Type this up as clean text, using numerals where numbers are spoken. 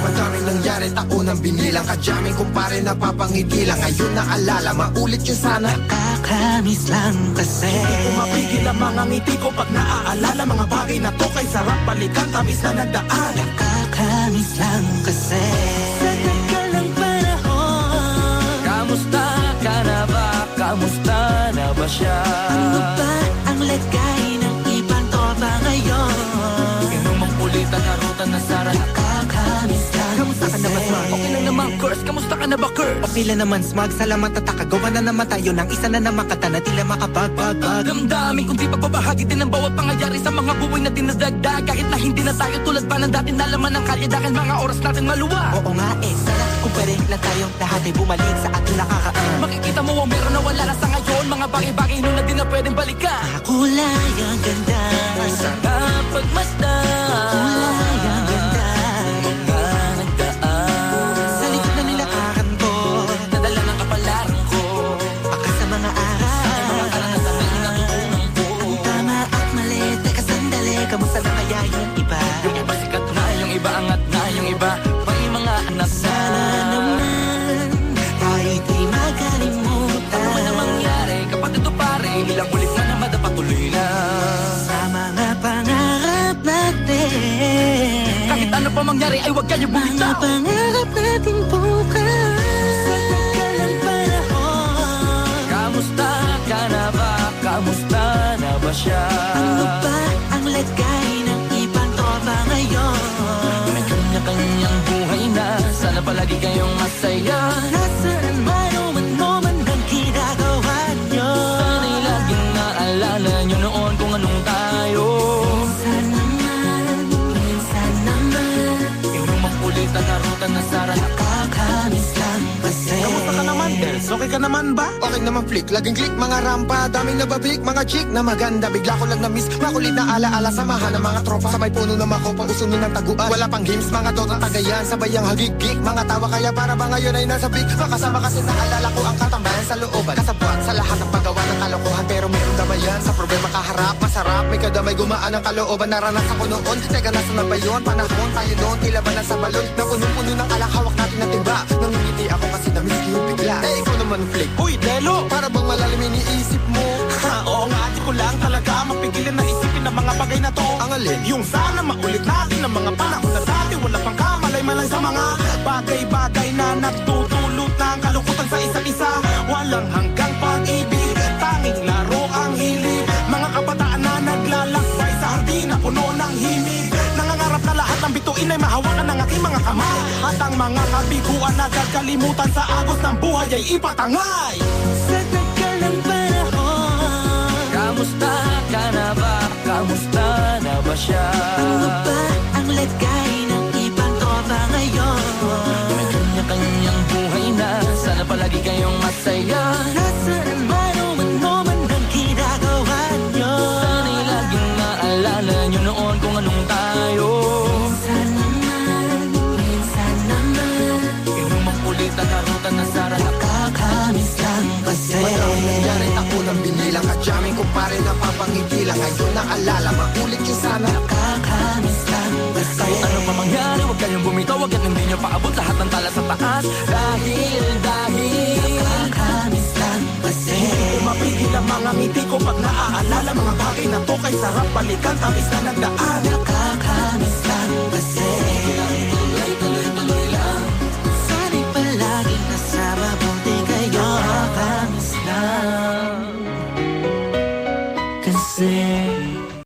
Madaming nangyari, taunang binilang, kadyaming kumpare napapangiti lang. Ngayon naalala, maulit yun sana. Nakakamiss lang kasi Hindi ko mapigil ang mga ngiti ko pag naaalala. Mga bagay na to kay sarap balikan, tamis na nagdaan. Nakakamiss lang kasi sa tagal ng panahon. Kamusta ka na ba? Kamusta na ba siya? Ano ba ang lagay ng ibang tropa ngayon? Inumang ulit ang harutan na Sara. Nakakamiss lang Kamusta ka na ba, Smart? Okay lang naman, Curse. Kamusta ka na ba, Curse? Okay lang naman, Smag. Salamat at nakagawa na naman tayo ng isa na naman kata na tila makabagbag. Damdamin kung di pagbabahagi din ang bawat pangyayari sa mga buhay na dinadagdag. Kahit na hindi na tayo tulad pa ng dati, nalaman ng kalye dahil mga oras natin maluwa. Oo nga sana kung pwede lang tayo lahat ay bumalik sa ating nakakaan. Makikita mo ang meron na wala na sa ngayon. Mga bagay-bagay nun na di na pwedeng balikan. kulay ang ganda. Sarap pagmasdan. Kulay ang ganda. Mga nagdaan. Sa likod na nilakaran ko, Nadala ng kapalaran ko. baka sa mga aral. Mga karanasan na natutunan ko. Ang tama at mali, teka sandali, kamusta na kaya yung iba? Yung iba sikat na, yung iba angat na, yung iba may mga anak na. Sana naman tayo'y di makalimutan. Ano man ang mangyari kapag ito pare, ilang ulit na na madapatuloy na. Sa mga pangarap natin, Kahit ano pa mangyari ay huwag kayo mga bumitaw. pangarap natin bukas. Sa tagal ng panahon, Kamusta ka na ba? Kamusta na ba siya? ano ba ang lagay ng ibang tropa ngayon? May kanya-kanyang buhay na, sana palagi kayong masaya. Nasaan man o ano man ang ginagawa nyo? Sana'y laging naalala nyo noon kung anong tayo. Minsan naman, Inumang ulit ang harutan na Sara. nakakamiss lang kasi. Kamusta ka naman, Dels? Okay ka naman ba? Okay naman flick, laging click, mga rampa, daming nababik, mga chick na maganda. Bigla ko lang na-miss, makulit na alaala, samahan ng mga tropa. Sa may puno na makopa, usuno ng taguan. Wala pang games, mga dota tagayan, sabay ang hagigik. Mga tawa kaya para ba ngayon ay nasa big. Makasama kasi naalala ko ang katambayan sa looban. Kasabwat sa lahat ng paggawa ng kalokohan, pero meron damayan. Sa problema kaharap, masarap, may kadamay gumaan ang kalooban. Naranasan ko noon, teka nasa na ba yun? Panahon tayo noon, tila ba nasa balon? Na punong-puno ng alak, hawak natin na timba. Nangingiti ako kasi na-miss ko yung bigla. Eh, ikaw naman flick. Uy, Delo! Para bang malalim iniisip mo? Ha, oo nga, di ko lang talaga mapigilan na isipin ang mga bagay na to. Ang alin? Yung sana maulit natin ang mga panahon na dati. Wala pang kamalay man lang sa mga bagay-bagay na nagtutulot ng kalungkutan sa isa't isa. Walang hanggang pag-ibig, tanging laro ang hilig. Mga kabataan na naglalakbay sa hardina, puno ng himig. Nangangarap na lahat ng bituin ay mahawakan ng aking mga kamay. At ang mga kabiguan na gagalimutan sa agos ng buhay ay ipatangay. Sa tagal ng panahon, Kamusta ka na ba? Kamusta na ba siya? ano ba ang lagay ng ibang tropa ngayon? May kanya-kanyang buhay na, sana palagi kayong masaya. Nasaan man o ano man ang ginagawa nyo? Sana'y laging naalala nyo noon kung anong tayo. Minsan naman, Inumang ulit ang harutan na Sara. nakakamiss lang kasi. Madaming nangyari, taunang binilang, kadyaming kumpare napapangiti lang. Ngayon naalala, maulit yun sana. Nakakamiss lang kasi. Kahit ano pa mangyari, huwag kayong bumitaw. Huwag at hindi nyo paabot lahat ng tala sa taas. Dahil Nakakamiss lang kasi. Hindi ko mapigil ang mga ngiti ko pag naaalala. Mga bagay na to kay sarap balikan, tamis na nagdaan.